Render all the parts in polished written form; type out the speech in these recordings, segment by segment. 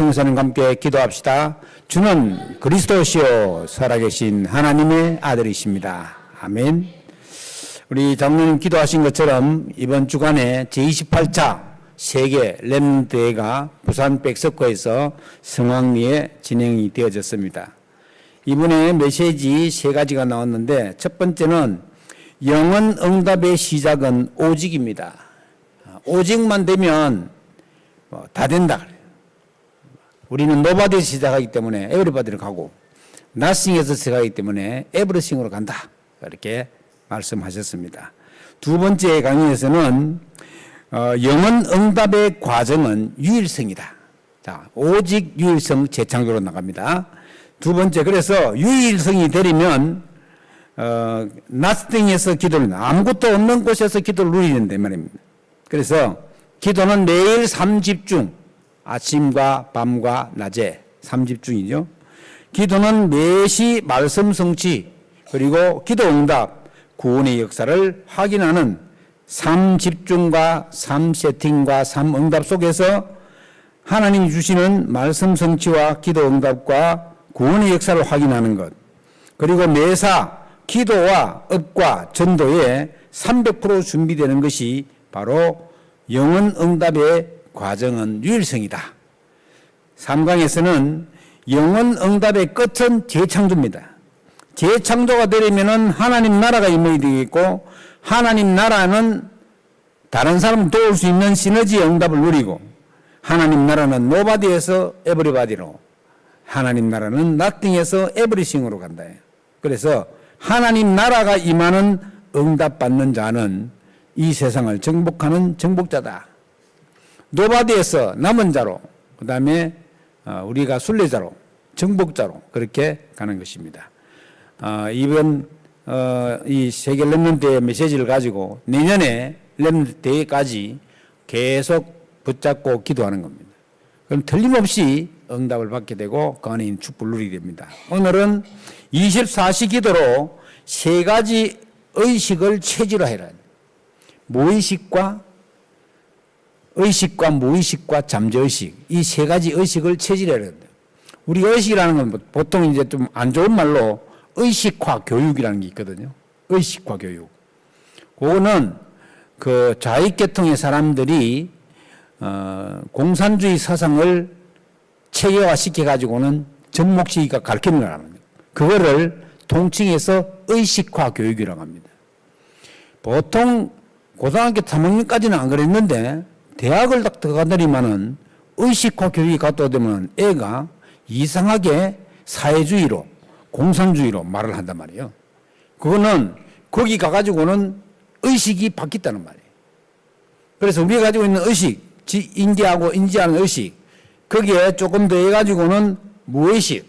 성사님과 함께 기도합시다. 주는 그리스도시요 살아계신 하나님의 아들이십니다. 아멘. 우리 장로님 기도하신 것처럼 이번 주간에 제28차 세계 렘넌트 대회가 부산 백석호에서 성황리에 진행이 되어졌습니다. 이번에 메시지 세 가지가 나왔는데 첫 번째는 영원 응답의 시작은 오직입니다. 오직만 되면 다 된다. 우리는 노바디에서 시작하기 때문에 에브리바디로 가고 나싱에서 시작하기 때문에 에브리싱으로 간다. 이렇게 말씀하셨습니다. 두 번째 강의에서는 영원 응답의 과정은 유일성이다. 자, 오직 유일성 재창조로 나갑니다. 두 번째, 그래서 유일성이 되려면 nothing에서 기도를, 아무것도 없는 곳에서 기도를 누리는데 말입니다. 그래서 기도는 매일 3집중, 아침과 밤과 낮에 3집중이죠. 기도는 매시 말씀 성취, 그리고 기도 응답, 구원의 역사를 확인하는 3집중과 3세팅과 3응답 속에서 하나님이 주시는 말씀 성취와 기도 응답과 구원의 역사를 확인하는 것, 그리고 매사 기도와 업과 전도에 300% 준비되는 것이 바로 영원 응답의 과정은 유일성이다. 3강에서는 영원 응답의 끝은 재창조입니다. 재창조가 되려면 하나님 나라가 임해야 되겠고, 하나님 나라는 다른 사람 도울 수 있는 시너지의 응답을 누리고, 하나님 나라는 노바디에서 에브리바디로, 하나님 나라는 nothing에서 에브리싱으로 간다. 그래서 하나님 나라가 임하는 응답받는 자는 이 세상을 정복하는 정복자다. 노바디에서 남은 자로, 그 다음에 우리가 순례자로, 정복자로 그렇게 가는 것입니다. 이번 이 세계 렘넌트 대회 메시지를 가지고 내년에 렘넌트 대회까지 계속 붙잡고 기도하는 겁니다. 그럼 틀림없이 응답을 받게 되고 그 안에 있는 축복을 누리게 됩니다. 오늘은 24시 기도로 세 가지 의식을 체질화해라. 무의식과 의식과 무의식과 잠재의식, 이 세 가지 의식을 체질화해야 된다. 우리 의식이라는 건 보통 이제 좀 안 좋은 말로 의식화 교육이라는 게 있거든요. 의식화 교육. 그거는 그 좌익계통의 사람들이 공산주의 사상을 체계화 시켜가지고는 접목시키기가 가르치는 거라는 거예요. 그거를 통칭해서 의식화 교육이라고 합니다. 보통 고등학교 3학년까지는 안 그랬는데 대학을 딱 들어가더니만은 의식화 교육이 갖다 되면 애가 이상하게 사회주의로 공산주의로 말을 한단 말이에요. 그거는 거기 가가지고는 의식이 바뀌었다는 말이에요. 그래서 우리가 가지고 있는 의식, 인지하고 인지하는 의식, 거기에 조금 더 해가지고는 무의식.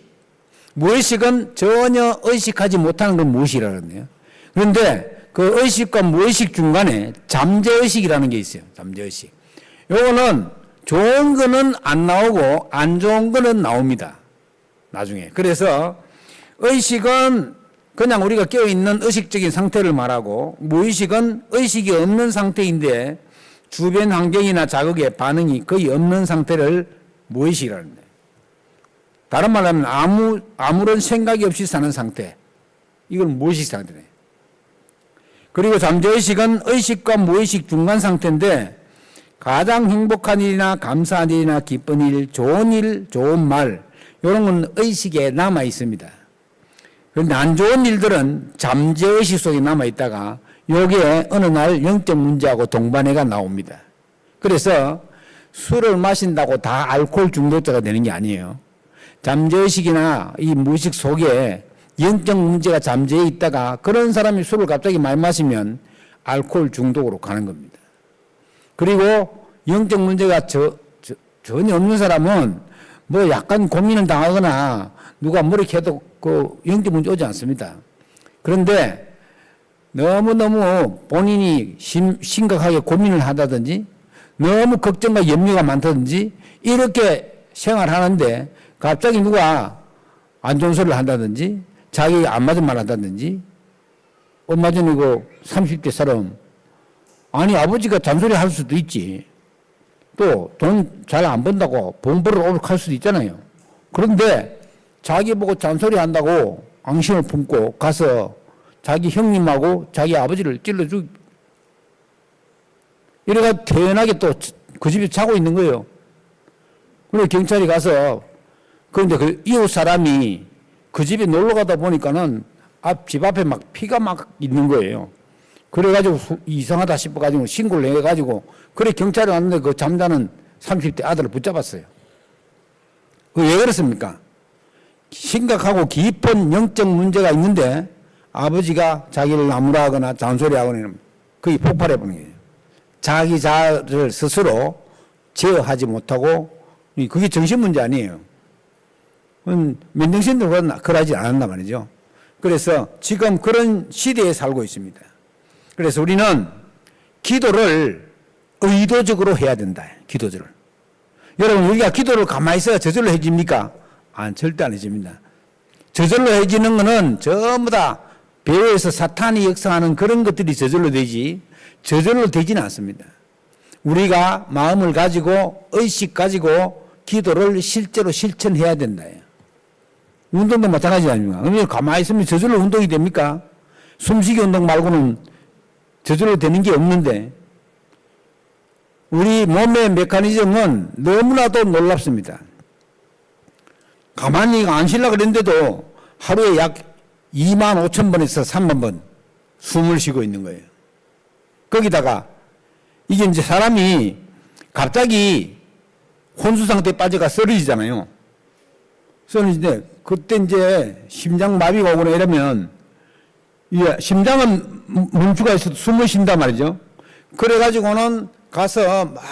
무의식은 전혀 의식하지 못하는 건 무의식이라는 거예요. 그런데 그 의식과 무의식 중간에 잠재의식이라는 게 있어요. 잠재의식. 요거는 좋은 거는 안 나오고 안 좋은 거는 나옵니다. 나중에. 그래서 의식은 그냥 우리가 깨어있는 의식적인 상태를 말하고, 무의식은 의식이 없는 상태인데 주변 환경이나 자극에 반응이 거의 없는 상태를 무의식이라는 거예요. 다른 말로 하면 아무런 생각이 없이 사는 상태. 이건 무의식 상태네. 그리고 잠재의식은 의식과 무의식 중간 상태인데 가장 행복한 일이나 감사한 일이나 기쁜 일, 좋은 말, 이런 건 의식에 남아 있습니다. 그런데 안 좋은 일들은 잠재의식 속에 남아 있다가 여기에 어느 날 영적 문제하고 동반해가 나옵니다. 그래서 술을 마신다고 다 알코올 중독자가 되는 게 아니에요. 잠재의식이나 이 무의식 속에 영적 문제가 잠재해 있다가 그런 사람이 술을 갑자기 많이 마시면 알코올 중독으로 가는 겁니다. 그리고 영적 문제가 전혀 없는 사람은 뭐 약간 고민을 당하거나 누가 뭐를 해도 그 영적 문제 오지 않습니다. 그런데 너무너무 본인이 심각하게 고민을 하다든지 너무 걱정과 염려가 많다든지 이렇게 생활하는데 갑자기 누가 안 좋은 소리를 한다든지 자기 안 맞은 말 한다든지 얼마 전에 그 30대 사람 아니 아버지가 잔소리 할 수도 있지. 또 돈 잘 안 번다고 봉부를 오락할 수도 있잖아요. 그런데 자기 보고 잔소리 한다고 앙심을 품고 가서 자기 형님하고 자기 아버지를 찔러 죽 이래가 태연하게 또 그 집에 자고 있는 거예요. 그리고 경찰이 가서 그런데 그 이웃 사람이 그 집에 놀러 가다 보니까는 집 앞에 막 피가 막 있는 거예요. 그래가지고 이상하다 싶어가지고 신고를 해가지고 그래 경찰이 왔는데 그 잠자는 30대 아들을 붙잡았어요. 왜 그렇습니까? 심각하고 깊은 영적 문제가 있는데 아버지가 자기를 나무라하거나 잔소리하거나 거의 폭발해버린 거예요. 자기 자를 스스로 제어하지 못하고 그게 정신문제 아니에요. 맨정신으로 그러지 않았단 말이죠. 그래서 지금 그런 시대에 살고 있습니다. 그래서 우리는 기도를 의도적으로 해야 된다. 기도를. 여러분 우리가 기도를 가만히 있어야 저절로 해집니까? 절대 안 해집니다. 저절로 해지는 것은 전부 다 배후에서 사탄이 역사하는 그런 것들이 저절로 되지 저절로 되지는 않습니다. 우리가 마음을 가지고 의식 가지고 기도를 실제로 실천해야 된다. 운동도 마찬가지 아닙니까? 그러면 가만히 있으면 저절로 운동이 됩니까? 숨쉬기 운동 말고는 저절로 되는 게 없는데 우리 몸의 메커니즘은 너무나도 놀랍습니다. 가만히 안 쉬려고 그랬는데도 하루에 약 25,000번에서 30,000번 숨을 쉬고 있는 거예요. 거기다가 이게 이제 사람이 갑자기 혼수 상태에 빠져가 쓰러지잖아요. 쓰러지는데 그때 이제 심장 마비가 오거나 이러면 심장은 멈추가 있어도 숨을 쉰단 말이죠. 그래가지고는 가서 막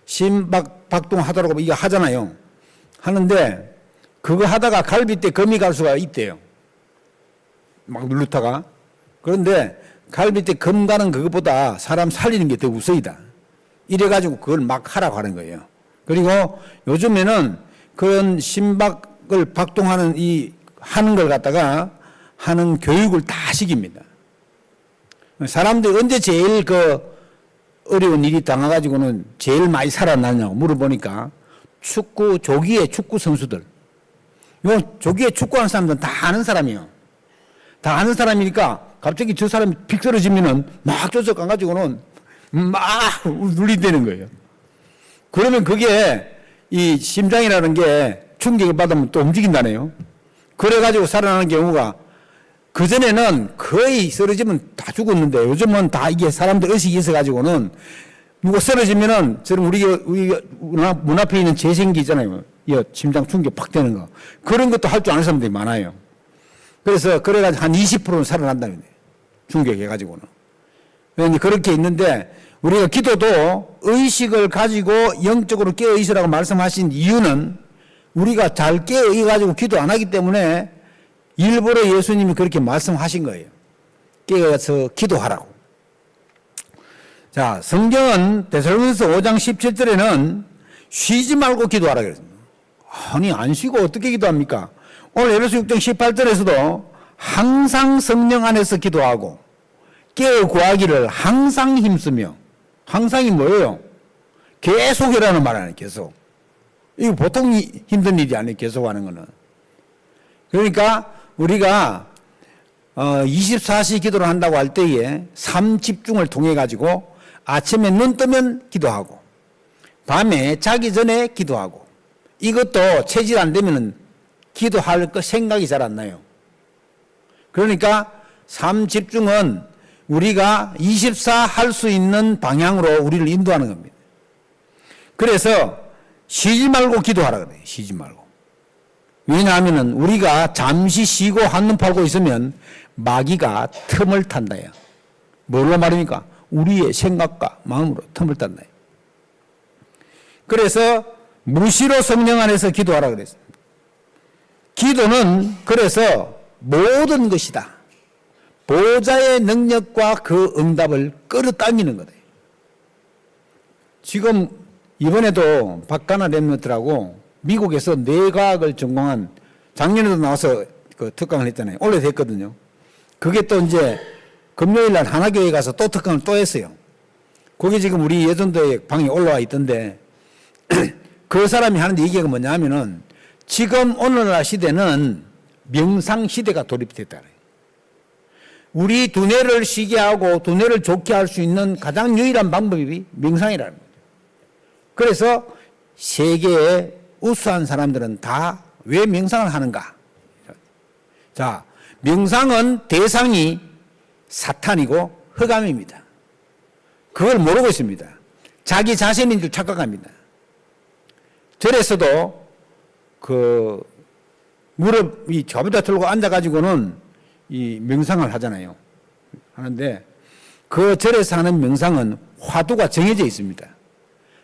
심박동 하더라고 이거 하잖아요. 하는데 그거 하다가 갈비뼈 금이 갈 수가 있대요. 막 누르다가. 그런데 갈비뼈 금 가는 그것보다 사람 살리는 게 더 우선이다. 이래가지고 그걸 막 하라고 하는 거예요. 그리고 요즘에는 그런 심박을 박동하는 하는 걸 갖다가 하는 교육을 다 시킵니다. 사람들이 언제 제일 어려운 일이 당해가지고는 제일 많이 살아났냐고 물어보니까 조기에 축구 선수들. 조기에 축구하는 사람들은 다 아는 사람이에요. 다 아는 사람이니까 갑자기 저 사람이 픽 쓰러지면은 막 쫓아가가지고는 막 눌린다는 거예요. 그러면 그게 이 심장이라는 게 충격을 받으면 또 움직인다네요. 그래가지고 살아나는 경우가 그전에는 거의 쓰러지면 다 죽었는데 요즘은 다 이게 사람들 의식이 있어가지고는 누가 쓰러지면은 저는 우리 문 앞에 있는 재생기 있잖아요. 심장 충격 팍 되는 거. 그런 것도 할 줄 아는 사람들이 많아요. 그래서 그래가지고 한 20%는 살아난다면 충격해가지고는. 그렇게 있는데 우리가 기도도 의식을 가지고 영적으로 깨어있으라고 말씀하신 이유는 우리가 잘 깨어있어가지고 기도 안 하기 때문에 일부러 예수님이 그렇게 말씀하신 거예요. 깨어서 기도하라고. 자, 성경은 데살로니가서 5장 17절에는 쉬지 말고 기도하라 그랬습니다. 아니, 안 쉬고 어떻게 기도합니까? 오늘 에베소 6장 18절에서도 항상 성령 안에서 기도하고 깨어 구하기를 항상 힘쓰며. 항상이 뭐예요? 계속이라는 말 아니에요, 계속. 이거 보통 힘든 일이 아니에요, 계속 하는 거는. 그러니까 우리가 24시 기도를 한다고 할 때에 삶 집중을 통해 가지고 아침에 눈 뜨면 기도하고 밤에 자기 전에 기도하고 이것도 체질 안 되면은 기도할 거 생각이 잘 안 나요. 그러니까 삶 집중은 우리가 24 할 수 있는 방향으로 우리를 인도하는 겁니다. 그래서 쉬지 말고 기도하라 그래요. 쉬지 말고. 왜냐하면 우리가 잠시 쉬고 한눈 팔고 있으면 마귀가 틈을 탄다요. 뭘로 말입니까? 우리의 생각과 마음으로 틈을 탄다요. 그래서 무시로 성령 안에서 기도하라 그랬습니다. 기도는 그래서 모든 것이다. 보좌의 능력과 그 응답을 끌어당기는 거다. 지금 이번에도 박가나 랩런트라고 미국에서 뇌과학을 전공한 작년에도 나와서 그 특강을 했잖아요. 올해도 했거든요. 그게 또 이제 금요일 날 하나교회 가서 또 특강을 또 했어요. 거기 지금 우리 예전도에 방에 올라와 있던데 그 사람이 하는 얘기가 뭐냐 하면은 지금 오늘날 시대는 명상 시대가 돌입됐다. 우리 두뇌를 쉬게 하고 두뇌를 좋게 할 수 있는 가장 유일한 방법이 명상이라는 거예요. 그래서 세계의 우수한 사람들은 다 왜 명상을 하는가? 자, 명상은 대상이 사탄이고 흑암입니다. 그걸 모르고 있습니다. 자기 자신인 줄 착각합니다. 절에서도 그 무릎이 저보다 들고 앉아가지고는 이 명상을 하잖아요. 하는데 그 절에서 하는 명상은 화두가 정해져 있습니다.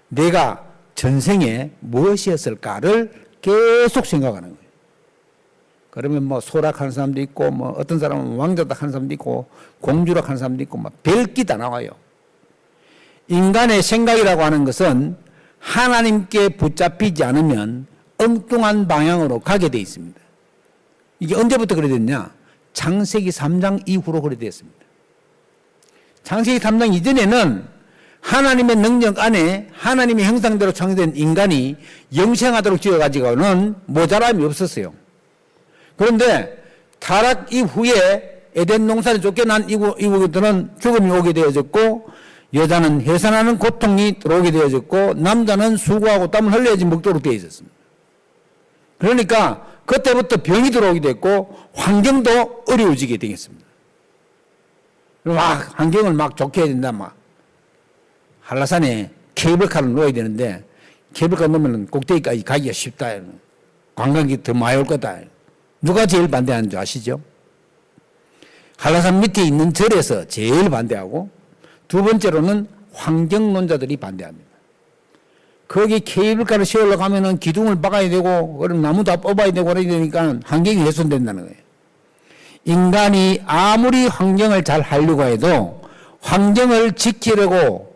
내가 전생에 무엇이었을까를 계속 생각하는 거예요. 그러면 뭐 소락하는 사람도 있고, 뭐 어떤 사람은 왕자다 하는 사람도 있고, 공주라 하는 사람도 있고, 막 별기 다 나와요. 인간의 생각이라고 하는 것은 하나님께 붙잡히지 않으면 엉뚱한 방향으로 가게 돼 있습니다. 이게 언제부터 그래 됐냐? 창세기 3장 이후로 그래 됐습니다. 창세기 3장 이전에는 하나님의 능력 안에 하나님의 형상대로 창조된 인간이 영생하도록 지어가지고는 모자람이 없었어요. 그런데 타락 이후에 에덴 농사를 쫓겨난 이후부터는 죽음이 오게 되어졌고, 여자는 해산하는 고통이 들어오게 되어졌고, 남자는 수고하고 땀을 흘려야지 먹도록 되어 있었습니다. 그러니까 그때부터 병이 들어오게 됐고 환경도 어려워지게 되겠습니다. 막 환경을 막 좋게 해야 된다. 막 한라산에 케이블카를 놓아야 되는데 케이블카 놓으면 꼭대기까지 가기가 쉽다. 관광객이 더 많이 올 거다. 누가 제일 반대하는 줄 아시죠? 한라산 밑에 있는 절에서 제일 반대하고, 두 번째로는 환경론자들이 반대합니다. 거기 케이블카를 세우려고 하면은 기둥을 박아야 되고, 그럼 나무도 뽑아야 되고 그래야 되니까 환경이 훼손된다는 거예요. 인간이 아무리 환경을 잘 하려고 해도 환경을 지키려고,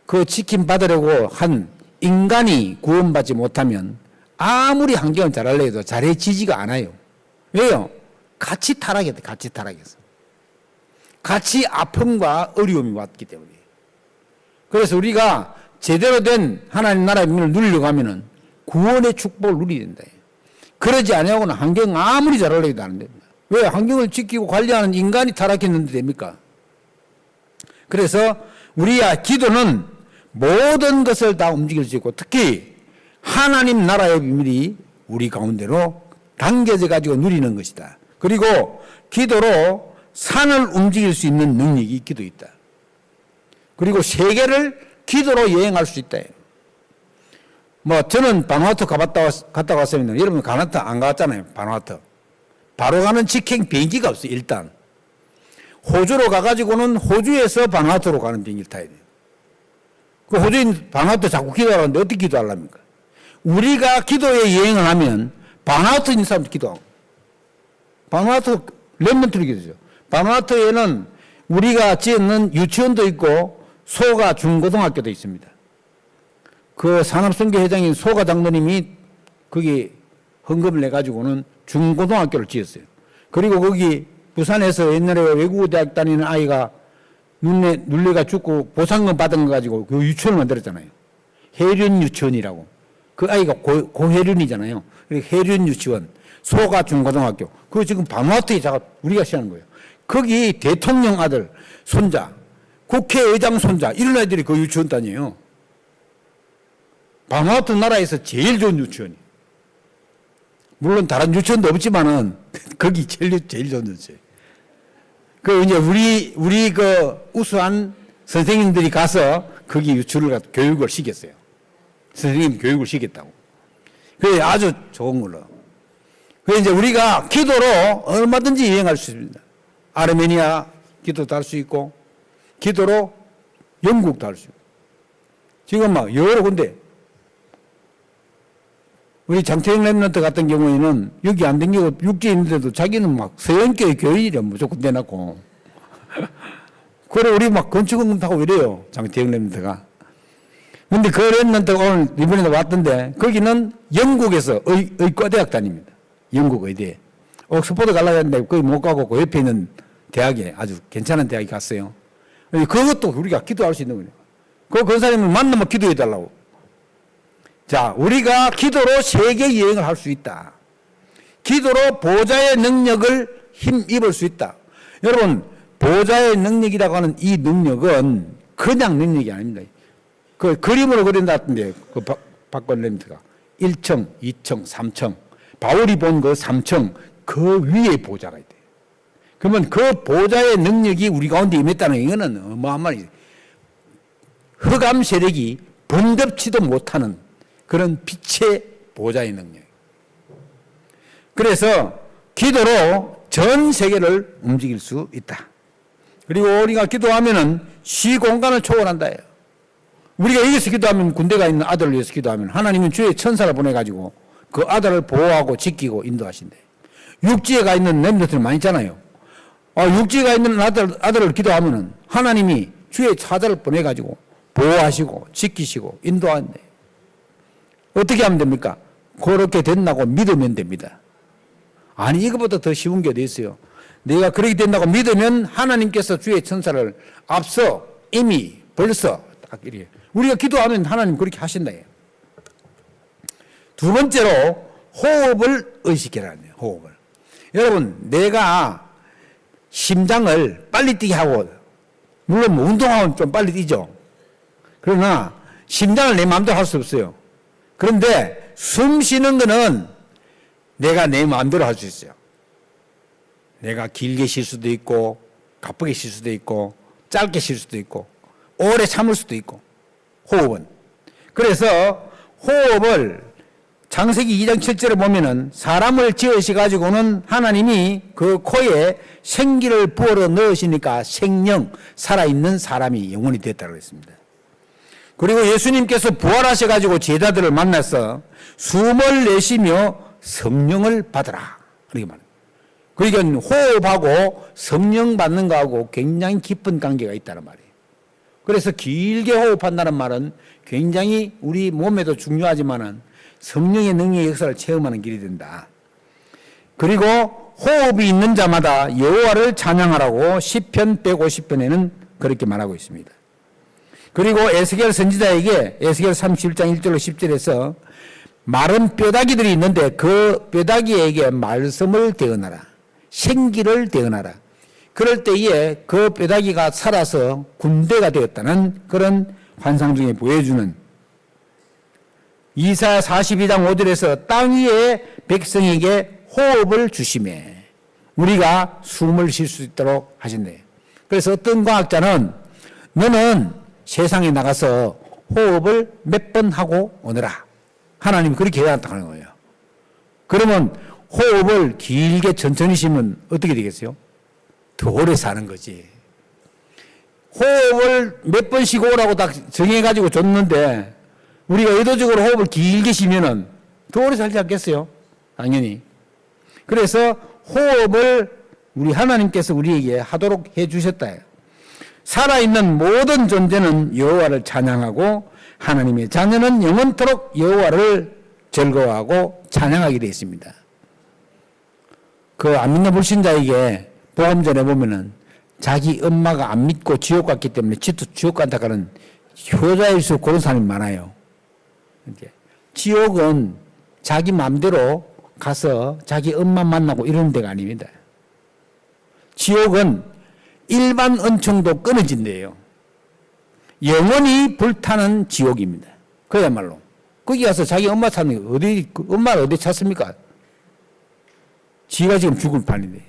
그 지킴받으려고 한 인간이 구원받지 못하면 아무리 환경을 잘 하려 해도 잘해지지가 않아요. 왜요? 같이 타락했대, 같이 타락했어. 같이 아픔과 어려움이 왔기 때문에. 그래서 우리가 제대로 된 하나님 나라의 민을 누리려고 하면은 구원의 축복을 누려야 된다. 그러지 아니하고는 환경 아무리 잘하려고 해도 안 됩니다. 왜? 환경을 지키고 관리하는 인간이 타락했는데 됩니까? 그래서 우리의 기도는 모든 것을 다 움직일 수 있고, 특히 하나님 나라의 비밀이 우리 가운데로 담겨져 가지고 누리는 것이다. 그리고 기도로 산을 움직일 수 있는 능력이 있기도 있다. 그리고 세계를 기도로 여행할 수 있다. 뭐 저는 바누아투 갔다 왔습니다. 여러분 바누아투 안 가봤잖아요. 바누아투. 바로 가는 직행 비행기가 없어요. 일단 호주로 가가지고는 호주에서 바누아투로 가는 비행기를 타야 돼요. 그 호주인 바누아투 자꾸 기도하는데 어떻게 기도하랍니까? 우리가 기도에 여행을 하면 바누아투 있는 사람도 기도하고, 바누아투 렘넌트로 기도죠. 바누아투에는 우리가 지었는 유치원도 있고 소가 중고등학교도 있습니다. 그 산업선교회장인 소가 장로님이 거기 헌금을 내가지고는 중고등학교를 지었어요. 그리고 거기 부산에서 옛날에 외국어 대학 다니는 아이가 눈에 눌려가 죽고 보상금 받은 거 가지고 그 유치원을 만들었잖아요. 해륜 유치원이라고. 그 아이가 고해륜이잖아요. 해륜 유치원, 소가 중고등학교. 그거 지금 바누아투에 우리가 시하는 거예요. 거기 대통령 아들, 손자, 국회의장 손자, 이런 아이들이 그 유치원 다녀요. 바누아투 나라에서 제일 좋은 유치원이. 물론 다른 유치원도 없지만은 거기 제일 좋은 유치원. 그 이제 우리 그 우수한 선생님들이 가서 거기 유치원을 가서 교육을 시켰어요. 선생님 교육을 시켰다고. 그게 아주 좋은 걸로. 그래서 이제 우리가 기도로 얼마든지 여행할 수 있습니다. 아르메니아 기도도 할 수 있고, 기도로 영국도 할 수 있고. 지금 막 여러 군데. 우리 장태영 랩런트 같은 경우에는 여기 안 댕기고 육지에 있는데도 자기는 막 서연교회 교인이래 무조건 내놨고. 그래, 우리 막 건축은 타고 이래요. 장태영 랩런트가. 근데 그 랩런트가 오늘 이번에도 왔던데, 거기는 영국에서 의과대학 다닙니다. 영국 의대. 옥스퍼드 가려고 했는데 거기 못 가고 그 옆에 있는 대학에 아주 괜찮은 대학에 갔어요. 그것도 우리가 기도할 수 있는 거예요. 그 권사님을 만나면 기도해 달라고. 자, 우리가 기도로 세계 여행을 할 수 있다. 기도로 보좌의 능력을 힘입을 수 있다. 여러분, 보좌의 능력이라고 하는 이 능력은 그냥 능력이 아닙니다. 그 그림으로 그린다던데, 그 박건 렌트가 1층, 2층, 3층, 바울이 본 그 3층 그 위에 보좌가 있대요. 그러면 그 보좌의 능력이 우리 가운데 임했다는 이거는 어마어마한 말이죠. 흑암 세력이 번ገብ지도 못하는 그런 빛의 보좌의 능력. 그래서 기도로 전 세계를 움직일 수 있다. 그리고 우리가 기도하면은 시 공간을 초월한다. 우리가 여기서 기도하면, 군대가 있는 아들을 위해서 기도하면 하나님은 주의 천사를 보내가지고 그 아들을 보호하고 지키고 인도하신대. 육지에 가 있는 렘너들 많이 있잖아요. 육지에 가 있는 아들을 기도하면은 하나님이 주의 사자를 보내가지고 보호하시고 지키시고 인도하는데, 어떻게 하면 됩니까? 그렇게 된다고 믿으면 됩니다. 아니, 이것보다 더 쉬운 게 어디 있어요? 내가 그렇게 된다고 믿으면 하나님께서 주의 천사를 앞서 이미 벌써 딱 이렇게 우리가 기도하면 하나님 그렇게 하신다. 두 번째로 호흡을 의식해라는 거예요. 호흡을. 여러분, 내가 심장을 빨리 뛰게 하고, 물론 뭐 운동하면 좀 빨리 뛰죠. 그러나 심장을 내 마음대로 할 수 없어요. 그런데 숨 쉬는 거는 내가 내 마음대로 할 수 있어요. 내가 길게 쉴 수도 있고, 가쁘게 쉴 수도 있고, 짧게 쉴 수도 있고, 오래 참을 수도 있고, 호흡은. 그래서 호흡을 창세기 2장 7절에 보면은 사람을 지으셔가지고는 하나님이 그 코에 생기를 부어 넣으시니까 생명, 살아있는 사람이 영혼이 됐다고 했습니다. 그리고 예수님께서 부활하셔가지고 제자들을 만나서 숨을 내쉬며 성령을 받으라. 그렇게 말합니다. 그러니까 호흡하고 성령 받는 거하고 굉장히 깊은 관계가 있다는 말이에요. 그래서 길게 호흡한다는 말은 굉장히 우리 몸에도 중요하지만은 성령의 능력의 역사를 체험하는 길이 된다. 그리고 호흡이 있는 자마다 여호와를 찬양하라고 시편 150편에는 그렇게 말하고 있습니다. 그리고 에스겔 선지자에게 에스겔 31장 1절로 10절에서 마른 뼈다귀들이 있는데 그 뼈다귀에게 말씀을 대언하라. 생기를 대언하라. 그럴 때에 그 뼈다귀가 살아서 군대가 되었다는 그런 환상 중에 보여주는 이사야 42장 5절에서 땅 위에 백성에게 호흡을 주시매 우리가 숨을 쉴 수 있도록 하신대요. 그래서 어떤 과학자는 너는 세상에 나가서 호흡을 몇 번 하고 오너라. 하나님 그렇게 해야 한다는 거예요. 그러면 호흡을 길게 천천히 쉬면 어떻게 되겠어요? 더 오래 사는 거지. 호흡을 몇 번 쉬고 오라고 딱 정해가지고 줬는데 우리가 의도적으로 호흡을 길게 쉬면은 더 오래 살지 않겠어요? 당연히. 그래서 호흡을 우리 하나님께서 우리에게 하도록 해 주셨다. 살아있는 모든 존재는 여호와를 찬양하고 하나님의 자녀는 영원토록 여호와를 즐거워하고 찬양하게 되어 있습니다. 그 안 믿는 불신자에게 복음전에 보면은 자기 엄마가 안 믿고 지옥 갔기 때문에 지도 지옥 간다 가는 효자일수록 그런 사람이 많아요. 지옥은 자기 마음대로 가서 자기 엄마 만나고 이러는 데가 아닙니다. 지옥은 일반 은총도 끊어진 데예요. 영원히 불타는 지옥입니다. 그야말로. 거기 가서 자기 엄마 찾는 어디 엄마를 어디 찾습니까? 지가 지금 죽을 판인데.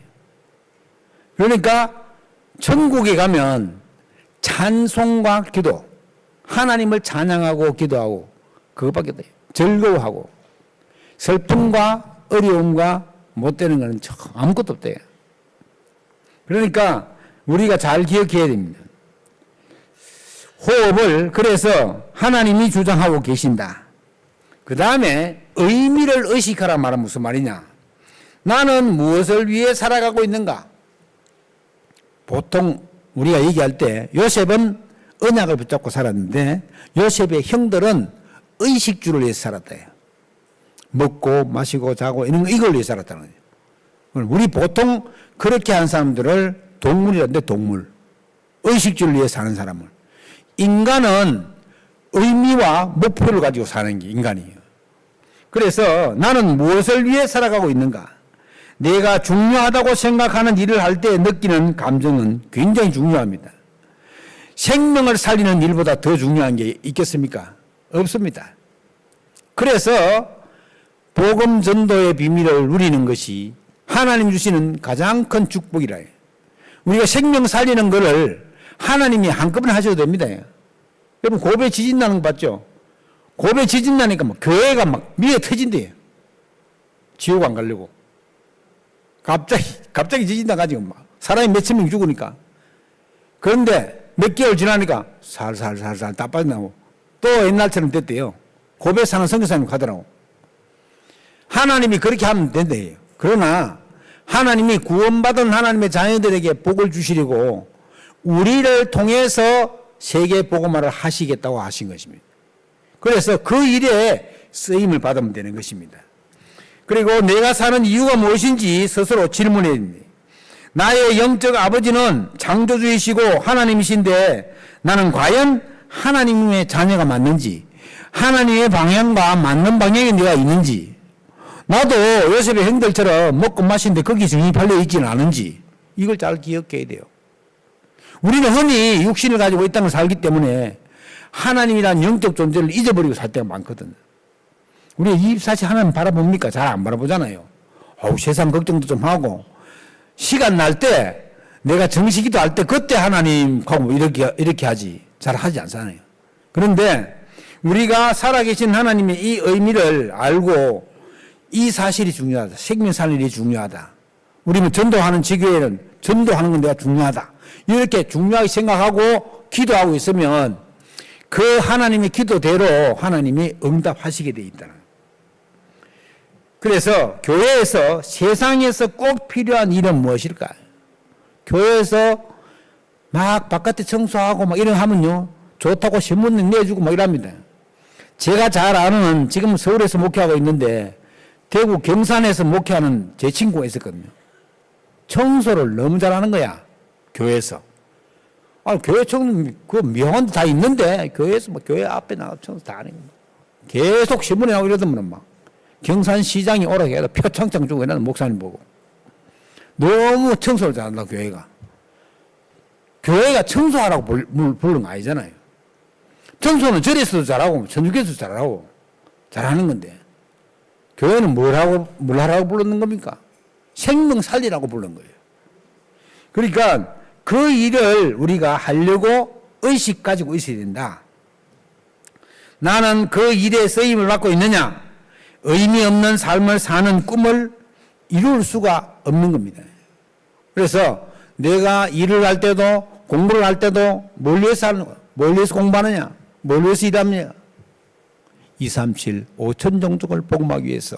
그러니까 천국에 가면 찬송과 기도, 하나님을 찬양하고 기도하고 그것밖에 없어요. 즐거워하고 슬픔과 어려움과 못 되는 것은 아무것도 없대요. 그러니까 우리가 잘 기억해야 됩니다. 호흡을 그래서 하나님이 주장하고 계신다. 그 다음에 의미를 의식하라 말은 무슨 말이냐? 나는 무엇을 위해 살아가고 있는가? 보통 우리가 얘기할 때 요셉은 언약을 붙잡고 살았는데 요셉의 형들은 의식주를 위해서 살았대요. 먹고 마시고 자고 이걸 위해 살았다는 거예요. 우리 보통 그렇게 한 사람들을 동물이란데 동물. 의식주를 위해 사는 사람을. 인간은 의미와 목표를 가지고 사는 게 인간이에요. 그래서 나는 무엇을 위해 살아가고 있는가? 내가 중요하다고 생각하는 일을 할 때 느끼는 감정은 굉장히 중요합니다. 생명을 살리는 일보다 더 중요한 게 있겠습니까? 없습니다. 그래서 복음 전도의 비밀을 누리는 것이 하나님 주시는 가장 큰 축복이라 해요. 우리가 생명 살리는 것을 하나님이 한꺼번에 하셔도 됩니다. 여러분 고베 지진 나는 거 봤죠? 고베 지진 나니까 막 교회가 막 미에 터진대요. 지옥 안 가려고. 갑자기 지진 나가지고 막 사람이 몇천 명 죽으니까. 그런데 몇 개월 지나니까 살살살살 다 빠져나오고 또 옛날처럼 됐대요. 고베 사는 선교사님 가더라고. 하나님이 그렇게 하면 된대요. 그러나 하나님이 구원받은 하나님의 자녀들에게 복을 주시려고 우리를 통해서 세계 복음화를 하시겠다고 하신 것입니다. 그래서 그 일에 쓰임을 받으면 되는 것입니다. 그리고 내가 사는 이유가 무엇인지 스스로 질문해야 됩니다. 나의 영적 아버지는 창조주이시고 하나님이신데 나는 과연 하나님의 자녀가 맞는지, 하나님의 방향과 맞는 방향에 내가 있는지, 나도 요셉의 형들처럼 먹고 마시는데 거기에 정이 팔려 있지는 않은지, 이걸 잘 기억해야 돼요. 우리는 흔히 육신을 가지고 이 땅을 살기 때문에 하나님이란 영적 존재를 잊어버리고 살 때가 많거든. 우리가 24시간 하나님 바라봅니까? 잘 안 바라보잖아요. 세상 걱정도 좀 하고, 시간 날 때, 내가 정식기도 할 때 그때 하나님하고 이렇게 하지. 잘 하지 않잖아요. 그런데 우리가 살아계신 하나님의 이 의미를 알고 이 사실이 중요하다. 생명 살리는 일이 중요하다. 우리는 전도하는 지교회는 전도하는 건 내가 중요하다. 이렇게 중요하게 생각하고 기도하고 있으면 그 하나님의 기도대로 하나님이 응답하시게 돼 있다는 거예요. 그래서 교회에서 세상에서 꼭 필요한 일은 무엇일까요? 교회에서 막 바깥에 청소하고 막 이런 하면요, 좋다고 신문 내주고 막 이랍니다. 제가 잘 아는, 지금 서울에서 목회하고 있는데 대구 경산에서 목회하는 제 친구가 있었거든요. 청소를 너무 잘하는 거야, 교회에서. 교회 청소, 그 묘한 데 다 있는데, 교회에서 뭐 교회 앞에 나가서 청소 다 하는 거야. 계속 신문에 나오고 이러더만 막. 경산시장이 오라고 해서 표창장 주고 나는 목사님 보고. 너무 청소를 잘한다, 교회가. 교회가 청소하라고 부르는 거 아니잖아요. 청소는 절에서도 잘하고, 천주교에서도 잘하고, 잘하는 건데. 교회는 뭘 하라고 불렀는 겁니까? 생명 살리라고 부른 거예요. 그러니까 그 일을 우리가 하려고 의식 가지고 있어야 된다. 나는 그 일에 쓰임을 받고 있느냐? 의미 없는 삶을 사는 꿈을 이룰 수가 없는 겁니다. 그래서 내가 일을 할 때도 공부를 할 때도 뭘 위해서 하는 거야? 뭘 위해서 공부하느냐? 뭘 위해서 일하느냐? 237, 5천 종족을 복음하기 위해서,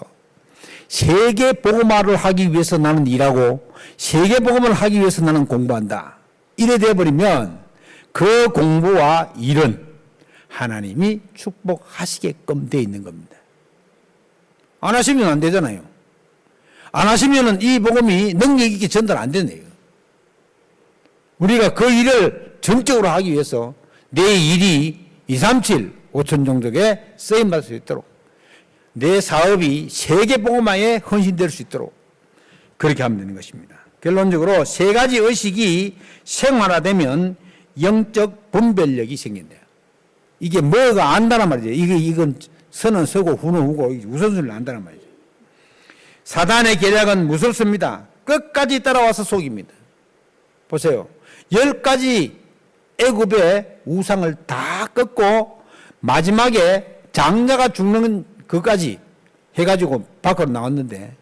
세계 복음화를 하기 위해서 나는 일하고 세계 복음을 하기 위해서 나는 공부한다. 이래 되어버리면 그 공부와 일은 하나님이 축복하시게끔 되어 있는 겁니다. 안 하시면 안 되잖아요. 안 하시면 이 복음이 능력 있게 전달 안 되네요. 우리가 그 일을 전적으로 하기 위해서 내 일이 237, 5천 종족에 쓰임받을 수 있도록, 내 사업이 세계 복음화에 헌신될 수 있도록 그렇게 하면 되는 것입니다. 결론적으로 세 가지 의식이 생활화되면 영적 분별력이 생긴다. 이게 뭐가 안다란 말이죠. 이건 선은 서고 후는 후고 우선순위를 안다란 말이죠. 사단의 계략은 무섭습니다. 끝까지 따라와서 속입니다. 보세요. 10가지 애굽의 우상을 다 꺾고 마지막에 장자가 죽는 것까지 해가지고 밖으로 나왔는데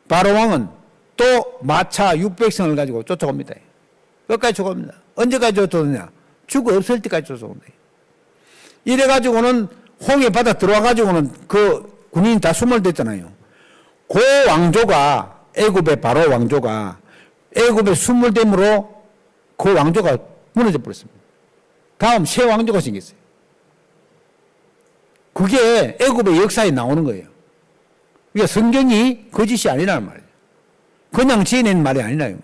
바로 왕은 또 마차 600승을 가지고 쫓아옵니다. 끝까지 쫓아옵니다. 언제까지 쫓아오느냐? 죽어 없을 때까지 쫓아온다. 이래가지고는 홍해 바다 들어와가지고는 그 군인이 다 수몰됐잖아요. 그 왕조가, 애굽의 바로 왕조가 애굽의 수몰됨으로 그 왕조가 무너져 버렸습니다. 다음 새 왕조가 생겼어요. 그게 애굽의 역사에 나오는 거예요. 그러니까 성경이 거짓이 아니라는 말이에요. 그냥 지어낸 말이 아니라요.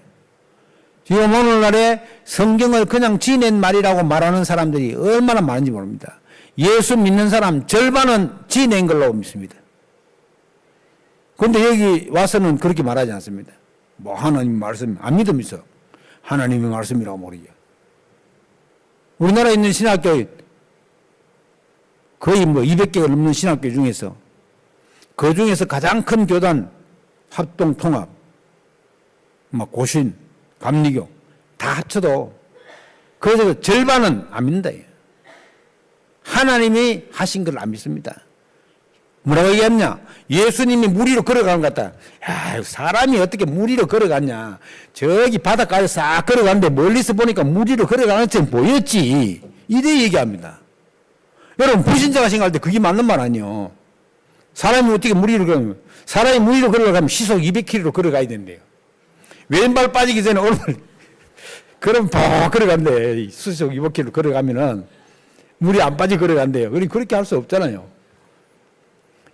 지금 오늘날에 성경을 그냥 지어낸 말이라고 말하는 사람들이 얼마나 많은지 모릅니다. 예수 믿는 사람 절반은 지낸 걸로 믿습니다. 그런데 여기 와서는 그렇게 말하지 않습니다. 뭐 하나님 말씀 안 믿으면서 하나님의 말씀이라고 모르게. 우리나라에 있는 신학교 거의 뭐 200개가 넘는 신학교 중에서 그 중에서 가장 큰 교단 합동 통합, 뭐 고신, 감리교 다 합쳐도 그래서 절반은 안 믿는다. 하나님이 하신 걸 안 믿습니다. 뭐라고 얘기했냐? 예수님이 물 위로 걸어가는 것 같다. 야, 사람이 어떻게 물 위로 걸어갔냐? 저기 바닷가에 싹 걸어갔는데 멀리서 보니까 물 위로 걸어가는 것처럼 보였지. 이래 얘기합니다. 여러분, 불신자가 생각할 때 그게 맞는 말 아니에요. 사람이 어떻게 물 위로 걸어가면, 사람이 물 위로 걸어가면 시속 200km로 걸어가야 된대요. 왼발 빠지기 전에 오른발, 그럼 더 걸어간대. 시속 200km 걸어가면은 물이 안 빠져 걸어간대요. 그렇게 할 수 없잖아요.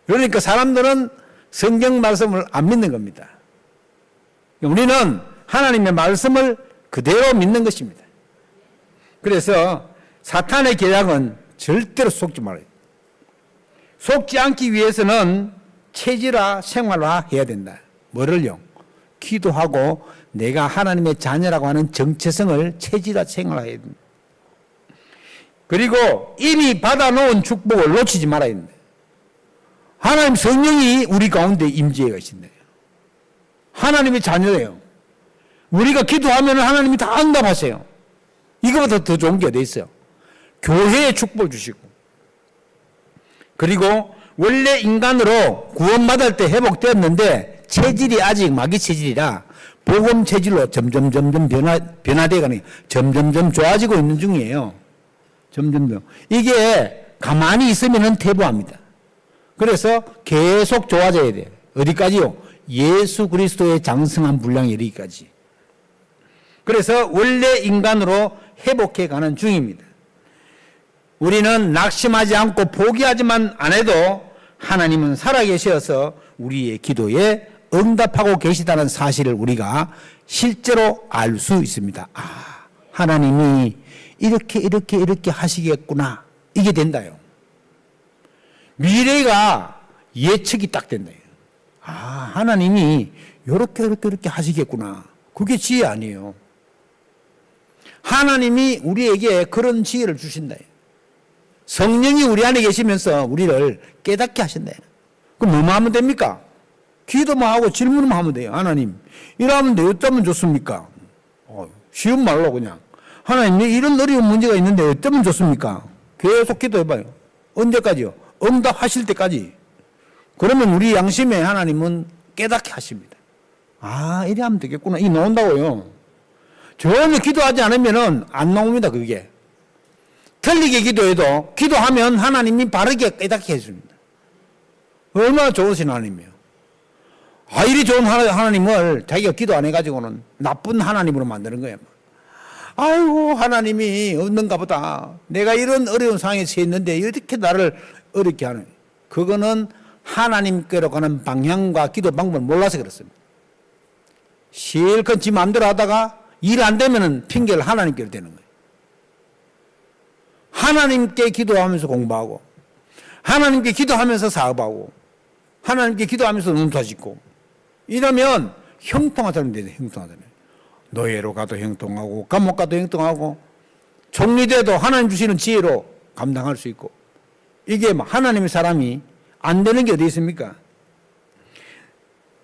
그러니까 사람들은 성경 말씀을 안 믿는 겁니다. 우리는 하나님의 말씀을 그대로 믿는 것입니다. 그래서 사탄의 계략은 절대로 속지 말아요. 속지 않기 위해서는 체질화, 생활화 해야 된다. 뭐를요? 기도하고 내가 하나님의 자녀라고 하는 정체성을 체질화, 생활화해야 된다. 그리고 이미 받아놓은 축복을 놓치지 말아야 된다. 하나님 성령이 우리 가운데 임재해 계신다. 하나님의 자녀예요. 우리가 기도하면 하나님이 다 응답하세요. 이거보다 더 좋은 게 어디 있어요? 교회에 축복을 주시고, 그리고 원래 인간으로 구원받을 때 회복되었는데 체질이 아직 마귀 체질이라 복음 체질로 점점 변화되어가는, 점점 좋아지고 있는 중이에요. 점점. 이게 가만히 있으면 퇴보합니다. 그래서 계속 좋아져야 돼요. 어디까지요? 예수 그리스도의 장성한 분량에 이르기까지. 그래서 원래 인간으로 회복해 가는 중입니다. 우리는 낙심하지 않고 포기하지만 안 해도 하나님은 살아계셔서 우리의 기도에 응답하고 계시다는 사실을 우리가 실제로 알 수 있습니다. 아, 하나님이 이렇게 하시겠구나. 이게 된다요. 미래가 예측이 딱 된다. 아, 하나님이 이렇게 하시겠구나. 그게 지혜 아니에요. 하나님이 우리에게 그런 지혜를 주신다. 성령이 우리 안에 계시면서 우리를 깨닫게 하신다. 그럼 뭐만 하면 됩니까? 기도만 하고 질문만 하면 돼요. 하나님, 이러면 어쩌면 좋습니까? 쉬운 말로 그냥. 하나님, 이런 어려운 문제가 있는데 어쩌면 좋습니까? 계속 기도해봐요. 언제까지요? 응답하실 때까지. 그러면 우리 양심에 하나님은 깨닫게 하십니다. 아, 이래 하면 되겠구나. 이 나온다고요. 전혀 기도하지 않으면 안 나옵니다, 그게. 틀리게 기도해도 기도하면 하나님이 바르게 깨닫게 해줍니다. 얼마나 좋으신 하나님이에요. 아, 이리 좋은 하나님을 자기가 기도 안 해가지고는 나쁜 하나님으로 만드는 거예요. 아이고, 하나님이 없는가 보다. 내가 이런 어려운 상황에 처해 있는데 이렇게 나를 어렵게 하는. 그거는 하나님께로 가는 방향과 기도 방법을 몰라서 그렇습니다. 실컷 지 마음대로 하다가 일 안 되면 핑계를 하나님께로 대는 거예요. 하나님께 기도하면서 공부하고, 하나님께 기도하면서 사업하고, 하나님께 기도하면서 농사 짓고, 이러면 형통하다는 데는 형통하잖아요. 노예로 가도 형통하고, 감옥 가도 형통하고, 총리돼도 하나님 주시는 지혜로 감당할 수 있고, 이게 하나님의 사람이 안 되는 게 어디 있습니까?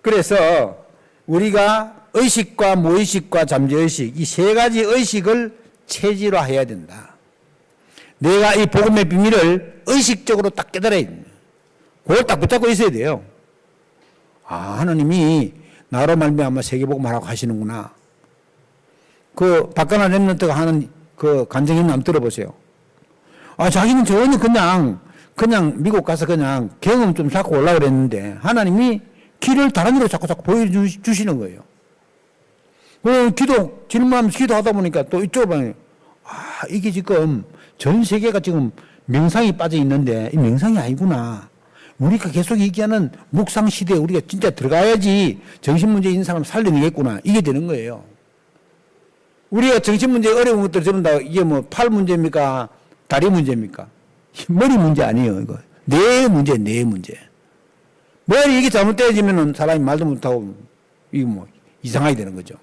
그래서 우리가 의식과 무의식과 잠재의식, 이 세 가지 의식을 체질화해야 된다. 내가 이 복음의 비밀을 의식적으로 딱 깨달아야 됩니다. 그걸 딱 붙잡고 있어야 돼요. 아, 하나님이 나로 말미암아 세계복음하라고 하시는구나. 그 박가나 렘넌트가 하는 그 간증인 한번 들어보세요. 아, 자기는 전혀 그냥 미국 가서 그냥 경험 좀 쌓고 올라오려 했는데 하나님이 길을 다른 데로 자꾸 보여주시는 거예요. 그 질문하면서 기도하다 보니까 또 이쪽으로 봐요. 아, 이게 지금 전 세계가 지금 명상이 빠져 있는데 이 명상이 아니구나. 우리가 계속 얘기하는 묵상 시대에 우리가 진짜 들어가야지 정신문제 있는 사람 살려내겠구나. 이게 되는 거예요. 우리가 정신문제 어려운 것들 전부 다 이게 뭐 팔 문제입니까? 다리 문제입니까? 머리 문제 아니에요, 이거. 내 문제, 내 문제. 머리 이게 잘못되어지면은 사람이 말도 못하고, 이거 뭐, 이상하게 되는 거죠.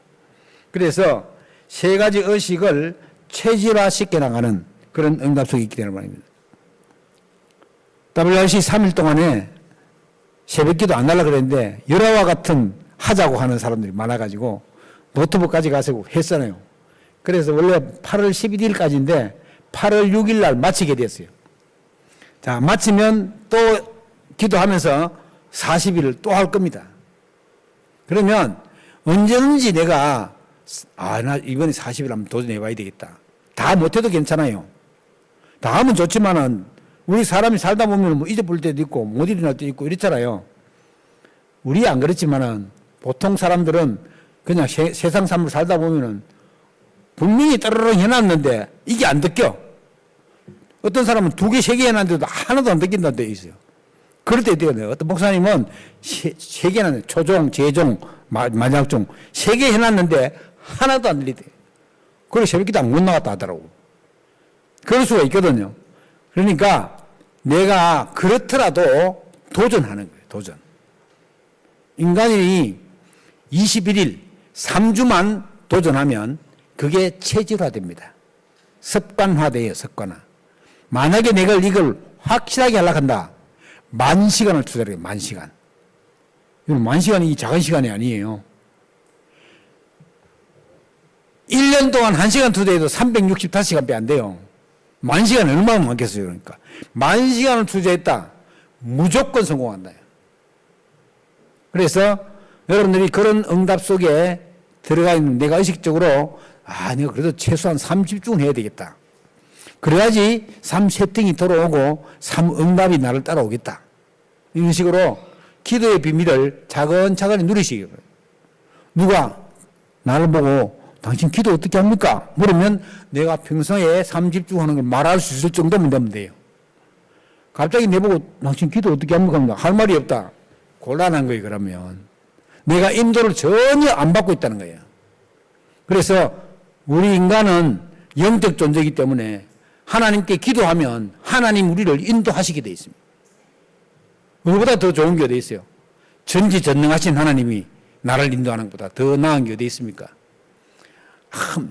그래서 세 가지 의식을 체질화시켜 나가는 그런 응답속이 있기 때문에 말입니다. WRC 3일 동안에 새벽 기도 안 하려고 그랬는데, 열화와 같은 하자고 하는 사람들이 많아가지고, 노트북까지 가서 했잖아요. 그래서 원래 8월 11일까지인데, 8월 6일 날 마치게 됐어요. 자, 마치면 또 기도하면서 40일을 또 할 겁니다. 그러면 언제든지 내가, 나 이번에 40일 한번 도전해봐야 되겠다. 다 못해도 괜찮아요. 다 하면 좋지만은, 우리 사람이 살다 보면 뭐 잊어볼 때도 있고, 못 일어날 때도 있고, 이랬잖아요. 우리 안 그렇지만은, 보통 사람들은 그냥 세상 삶을 살다 보면은, 분명히 따르릉 해놨는데, 이게 안 느껴. 어떤 사람은 2개, 3개 해놨는데도 하나도 안 느낀다는 데 있어요. 그럴 때 있거든요. 어떤 목사님은 3개 해놨는데, 초종, 재종, 마지막종, 3개 해놨는데, 하나도 안 들리대. 그래서 새벽기도 안 못 나갔다 하더라고. 그럴 수가 있거든요. 그러니까 내가 그렇더라도 도전하는 거예요. 도전. 인간이 21일, 3주만 도전하면 그게 체질화됩니다. 습관화돼요. 습관화. 만약에 내가 이걸 확실하게 하려고 한다. 10,000시간을 투자를 해요. 10,000시간. 이건 10,000시간이 작은 시간이 아니에요. 1년 동안 1시간 투자해도 365시간밖에 안 돼요. 10,000시간 얼마나 많겠어요. 그러니까 10,000시간을 투자했다. 무조건 성공한다. 그래서 여러분들이 그런 응답 속에 들어가 있는 내가 의식적으로 내가 그래도 최소한 30주는 해야 되겠다. 그래야지 3세팅이 들어오고 3응답이 나를 따라오겠다. 이런 식으로 기도의 비밀을 차근차근히 누리시기 바랍니다. 누가 나를 보고 당신 기도 어떻게 합니까? 물으면 내가 평소에 30주 하는 걸 말할 수 있을 정도면 되면 돼요. 갑자기 내보고 당신 기도 어떻게 합니까? 할 말이 없다. 곤란한 거예요. 그러면 내가 인도를 전혀 안 받고 있다는 거예요. 그래서 우리 인간은 영적 존재이기 때문에 하나님께 기도하면 하나님 우리를 인도하시게 되어 있습니다. 그보다 더 좋은 게 어디 있어요? 전지전능하신 하나님이 나를 인도하는 것보다 더 나은 게 어디 있습니까?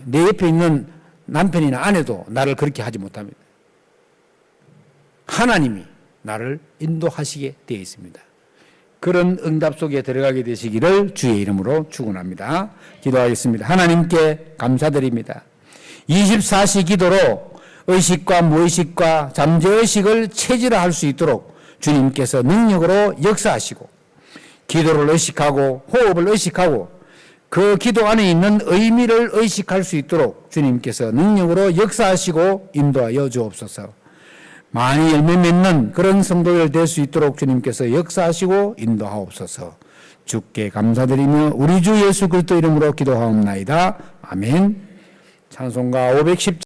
내 옆에 있는 남편이나 아내도 나를 그렇게 하지 못합니다. 하나님이 나를 인도하시게 되어 있습니다. 그런 응답 속에 들어가게 되시기를 주의 이름으로 축원합니다. 기도하겠습니다. 하나님께 감사드립니다. 24시 기도로 의식과 무의식과 잠재의식을 체질화할 수 있도록 주님께서 능력으로 역사하시고 기도를 의식하고 호흡을 의식하고 그 기도 안에 있는 의미를 의식할 수 있도록 주님께서 능력으로 역사하시고 인도하여 주옵소서. 많이 열매 맺는 그런 성도들 될 수 있도록 주님께서 역사하시고 인도하옵소서. 주께 감사드리며 우리 주 예수 그리스도 이름으로 기도하옵나이다. 아멘. 찬송가 510